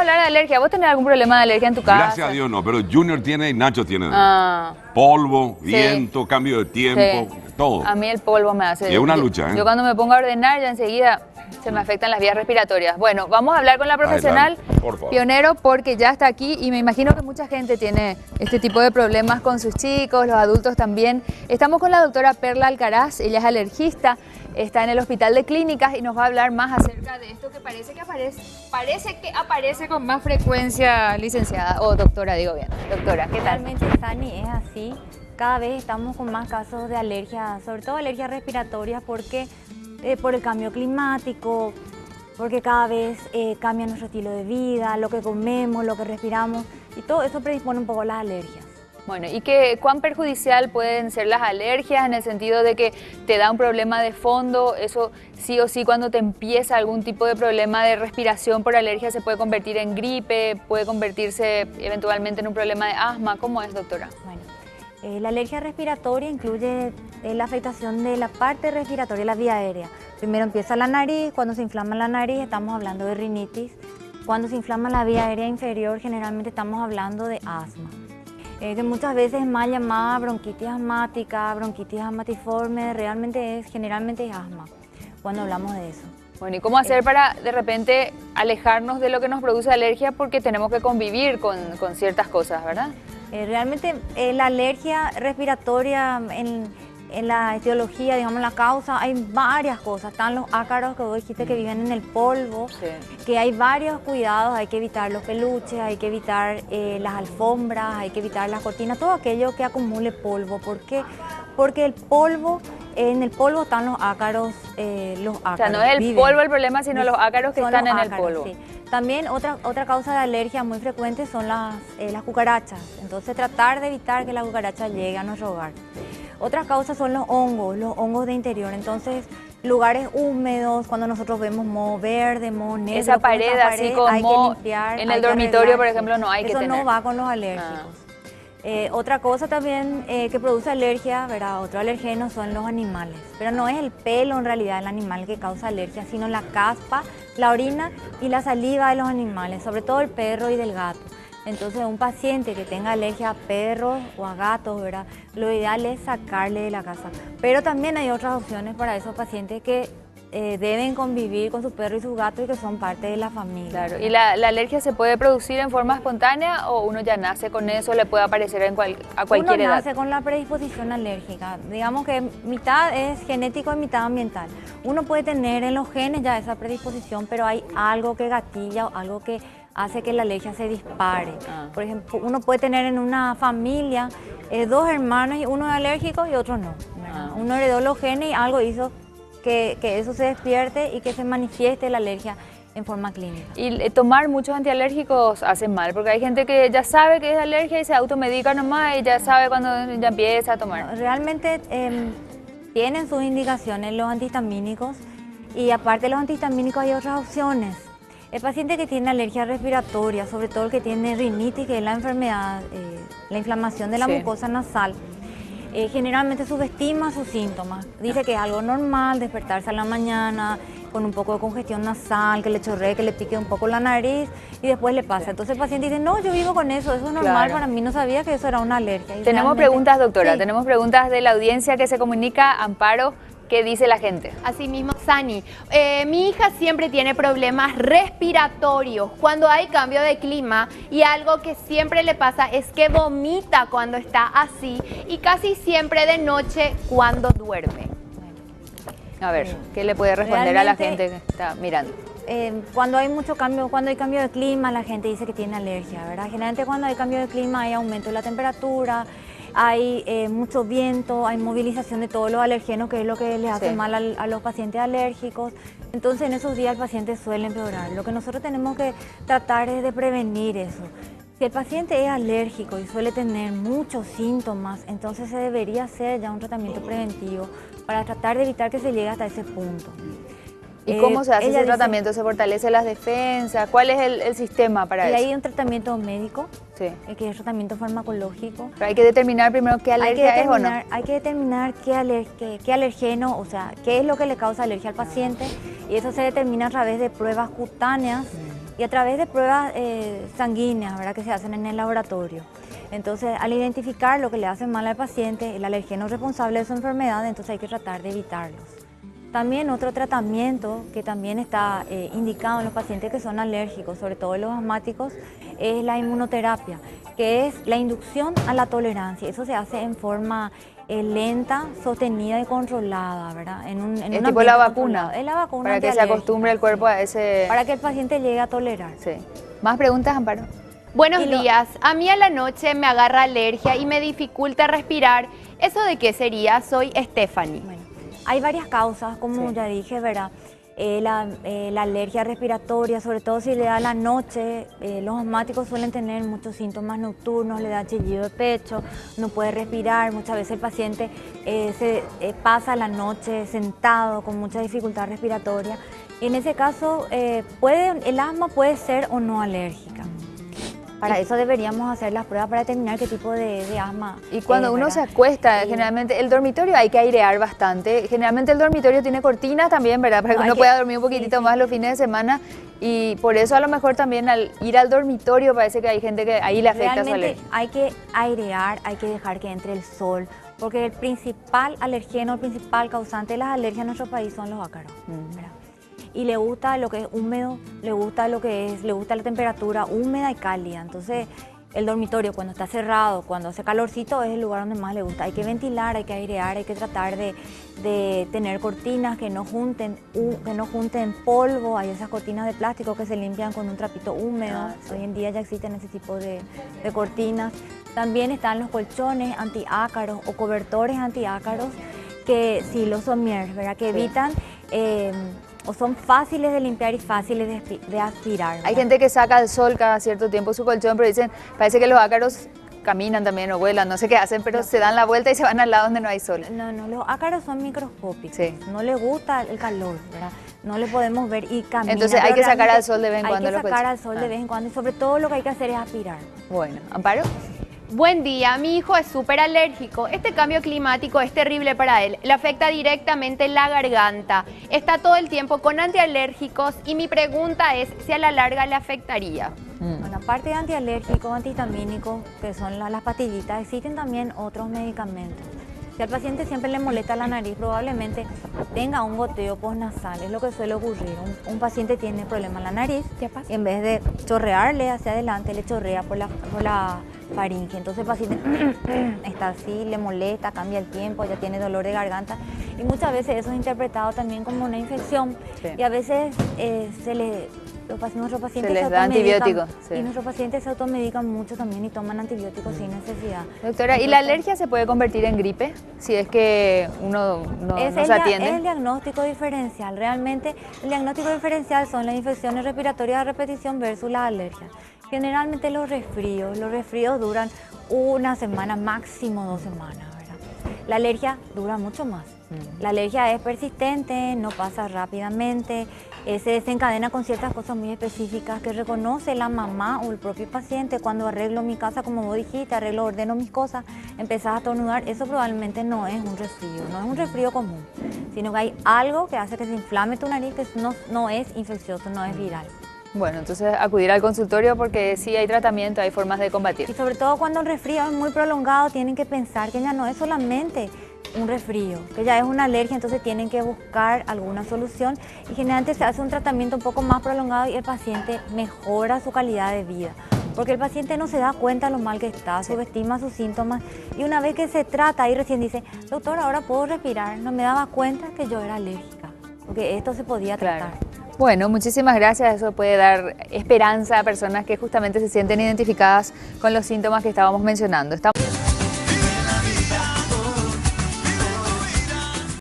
hablar de alergia. ¿Vos tenés algún problema de alergia en tu casa? Gracias a Dios no, pero Junior tiene y Nacho tiene. Ah, Polvo, sí. viento, cambio de tiempo, Sí. todo. A mí el polvo me hace... Y es una lucha, ¿eh? Yo cuando me pongo a ordenar ya enseguida se me afectan las vías respiratorias. Bueno, vamos a hablar con la profesional Adelante, por favor. pionero porque ya está aquí y me imagino que mucha gente tiene este tipo de problemas con sus chicos, los adultos también. Estamos con la doctora Perla Alcaraz, ella es alergista, está en el Hospital de Clínicas y nos va a hablar más acerca de esto que parece que aparece con más frecuencia, licenciada, o doctora, digo bien. Doctora, ¿qué tal? Realmente, Sani, es así. Cada vez estamos con más casos de alergia, sobre todo alergias respiratorias, porque por el cambio climático, porque cada vez cambia nuestro estilo de vida, lo que comemos, lo que respiramos, y todo eso predispone un poco a las alergias. Bueno, ¿y cuán perjudicial pueden ser las alergias en el sentido de que te da un problema de fondo? Eso sí o sí, cuando te empieza algún tipo de problema de respiración por alergia, se puede convertir en gripe, puede convertirse eventualmente en un problema de asma. ¿Cómo es, doctora? Bueno, la alergia respiratoria incluye la afectación de la parte respiratoria, la vía aérea. Primero empieza la nariz, cuando se inflama la nariz estamos hablando de rinitis. Cuando se inflama la vía aérea inferior generalmente estamos hablando de asma. Que muchas veces es mal llamada bronquitis asmática, bronquitis asmatiforme, generalmente es asma cuando hablamos de eso. Bueno, ¿y cómo hacer para de repente alejarnos de lo que nos produce alergia porque tenemos que convivir con ciertas cosas, ¿verdad? Realmente la alergia respiratoria en la etiología, digamos la causa, hay varias cosas. Están los ácaros que vos dijiste que viven en el polvo, Sí. que hay varios cuidados, hay que evitar los peluches, hay que evitar las alfombras, hay que evitar las cortinas, todo aquello que acumule polvo. ¿Por qué? Porque el polvo, en el polvo están los ácaros. O sea, no es el polvo el problema, sino los ácaros que están en el polvo. Sí. También otra causa de alergia muy frecuente son las cucarachas. Entonces tratar de evitar que la cucaracha llegue a nuestro hogar. Otras causas son los hongos de interior. Entonces lugares húmedos, cuando nosotros vemos moho verde, moho negro. Esa pared así como hay que limpiar. en el dormitorio, por ejemplo, no hay que tener. Eso no va con los alérgicos. Otra cosa también que produce alergia, ¿verdad? Otro alergeno son los animales, pero no es el pelo en realidad el animal que causa alergia, sino la caspa, la orina y la saliva de los animales, sobre todo el perro y del gato. Entonces un paciente que tenga alergia a perros o a gatos, ¿verdad? Lo ideal es sacarle de la casa, pero también hay otras opciones para esos pacientes que deben convivir con su perro y su gato y que son parte de la familia. Claro. ¿Y la alergia se puede producir en forma espontánea o uno ya nace con eso, le puede aparecer a cualquier edad? Uno nace con la predisposición alérgica. Digamos que mitad es genético y mitad ambiental. Uno puede tener en los genes ya esa predisposición, pero hay algo que gatilla o algo que hace que la alergia se dispare. Por ejemplo, uno puede tener en una familia 2 hermanos y uno es alérgico y otro no. Uno heredó los genes y algo hizo que eso se despierte y que se manifieste la alergia en forma clínica. Y tomar muchos antialérgicos hace mal, porque hay gente que ya sabe que es alergia y se automedica nomás y ya sabe cuando ya empieza a tomar. Realmente tienen sus indicaciones los antihistamínicos y aparte de los antihistamínicos hay otras opciones. El paciente que tiene alergia respiratoria, sobre todo el que tiene rinitis, que es la enfermedad, la inflamación de la mucosa nasal, generalmente subestima sus síntomas. Dice que es algo normal despertarse a la mañana con un poco de congestión nasal, que le chorree, que le pique un poco la nariz y después le pasa. Entonces el paciente dice, no, yo vivo con eso es normal, Claro. Para mí no sabía que eso era una alergia. Y Tenemos realmente, preguntas, doctora, sí. tenemos preguntas de la audiencia que se comunica. Amparo, ¿qué dice la gente? Así mismo, Sani. Mi hija siempre tiene problemas respiratorios cuando hay cambio de clima y algo que siempre le pasa es que vomita cuando está así y casi siempre de noche cuando duerme. A ver, ¿qué le puede responder a la Realmente, gente que está mirando? Cuando hay mucho cambio, cuando hay cambio de clima, la gente dice que tiene alergia, ¿verdad? Generalmente cuando hay cambio de clima hay aumento de la temperatura, hay mucho viento, hay movilización de todos los alergenos, que es lo que les hace mal a los pacientes alérgicos. Entonces en esos días el paciente suele empeorar. Lo que nosotros tenemos que tratar es de prevenir eso. Si el paciente es alérgico y suele tener muchos síntomas, entonces se debería hacer ya un tratamiento preventivo para tratar de evitar que se llegue hasta ese punto. ¿Y cómo se hace ese tratamiento? ¿Se fortalece las defensas? ¿Cuál es el sistema para eso? Hay un tratamiento médico, Sí. que es tratamiento farmacológico. Pero hay que determinar primero qué alergia es o no. Hay que determinar qué alergeno, o sea, qué es lo que le causa alergia al paciente, y eso se determina a través de pruebas cutáneas y a través de pruebas sanguíneas, ¿verdad?, que se hacen en el laboratorio. Entonces, al identificar lo que le hace mal al paciente, el alergeno responsable de su enfermedad, entonces hay que tratar de evitarlos. También otro tratamiento que también está indicado en los pacientes que son alérgicos, sobre todo los asmáticos, es la inmunoterapia, que es la inducción a la tolerancia. Eso se hace en forma lenta, sostenida y controlada, ¿verdad? Es tipo la vacuna. Es la vacuna para que se acostumbre el cuerpo a ese... Para que el paciente llegue a tolerar. Sí. ¿Más preguntas, Amparo? Buenos días. A mí a la noche me agarra alergia y me dificulta respirar. ¿Eso de qué sería? Soy Stephanie. Bueno, hay varias causas, como ya dije, ¿verdad? La alergia respiratoria, sobre todo si le da a la noche, los asmáticos suelen tener muchos síntomas nocturnos, le da chillido de pecho, no puede respirar, muchas veces el paciente pasa la noche sentado con mucha dificultad respiratoria. En ese caso, el asma puede ser o no alérgica. Para eso deberíamos hacer las pruebas para determinar qué tipo de asma. Y cuando uno se acuesta, generalmente el dormitorio hay que airear bastante. Generalmente el dormitorio tiene cortinas también, ¿verdad? Para que uno pueda dormir un poquitito más los fines de semana. Y por eso a lo mejor también al ir al dormitorio parece que hay gente que ahí le afecta su alergia. Hay que airear, hay que dejar que entre el sol. Porque el principal alergeno, el principal causante de las alergias en nuestro país son los ácaros, ¿verdad? Y le gusta lo que es húmedo, le gusta la temperatura húmeda y cálida. Entonces, el dormitorio cuando está cerrado, cuando hace calorcito, es el lugar donde más le gusta. Hay que ventilar, hay que airear, hay que tratar de tener cortinas que no junten polvo. Hay esas cortinas de plástico que se limpian con un trapito húmedo. Hoy en día ya existen ese tipo de cortinas. También están los colchones antiácaros o cobertores antiácaros que sí, los sommiers, ¿verdad?, que evitan... o son fáciles de limpiar y fáciles de aspirar, ¿verdad? Hay gente que saca al sol cada cierto tiempo su colchón, pero dicen, parece que los ácaros caminan también o vuelan, no sé qué hacen, pero se dan la vuelta y se van al lado donde no hay sol. No, los ácaros son microscópicos, sí. No les gusta el calor, ¿verdad? No le podemos ver y caminar. Entonces hay que sacar al sol de vez en cuando. Hay que sacar al sol de vez en cuando y sobre todo lo que hay que hacer es aspirar. Bueno, ¿Amparo? Buen día, mi hijo es súper alérgico. Este cambio climático es terrible para él. Le afecta directamente la garganta. Está todo el tiempo con antialérgicos y mi pregunta es si a la larga le afectaría. Bueno, aparte de antialérgicos, antihistamínicos, que son las pastillitas, existen también otros medicamentos. Si al paciente siempre le molesta la nariz, probablemente tenga un goteo postnasal, es lo que suele ocurrir. Un paciente tiene problema en la nariz y en vez de chorrearle hacia adelante, le chorrea por la faringe. Entonces el paciente está así, le molesta, cambia el tiempo, ya tiene dolor de garganta y muchas veces eso es interpretado también como una infección y a veces nuestros pacientes se les da antibióticos. Y nuestros pacientes se automedican mucho también y toman antibióticos sin necesidad. Doctora, entonces, ¿y la alergia se puede convertir en gripe si es que uno no se atiende? Es el diagnóstico diferencial. Realmente el diagnóstico diferencial son las infecciones respiratorias a repetición versus las alergias. Generalmente los resfríos duran una semana, máximo 2 semanas, ¿verdad? La alergia dura mucho más. La alergia es persistente, no pasa rápidamente, se desencadena con ciertas cosas muy específicas que reconoce la mamá o el propio paciente. Cuando arreglo mi casa, como vos dijiste, ordeno mis cosas, empezás a estornudar, eso probablemente no es un resfrío, no es un resfrío común, sino que hay algo que hace que se inflame tu nariz que no es infeccioso, no es viral. Bueno, entonces acudir al consultorio porque sí hay tratamiento, hay formas de combatir. Y sobre todo cuando el resfrío es muy prolongado, tienen que pensar que ya no es solamente un resfrío, que ya es una alergia, entonces tienen que buscar alguna solución y generalmente se hace un tratamiento un poco más prolongado y el paciente mejora su calidad de vida. Porque el paciente no se da cuenta lo mal que está, subestima sus síntomas y una vez que se trata ahí recién dice, doctor, ahora puedo respirar, no me daba cuenta que yo era alérgica, porque esto se podía tratar. Bueno, muchísimas gracias. Eso puede dar esperanza a personas que justamente se sienten identificadas con los síntomas que estábamos mencionando.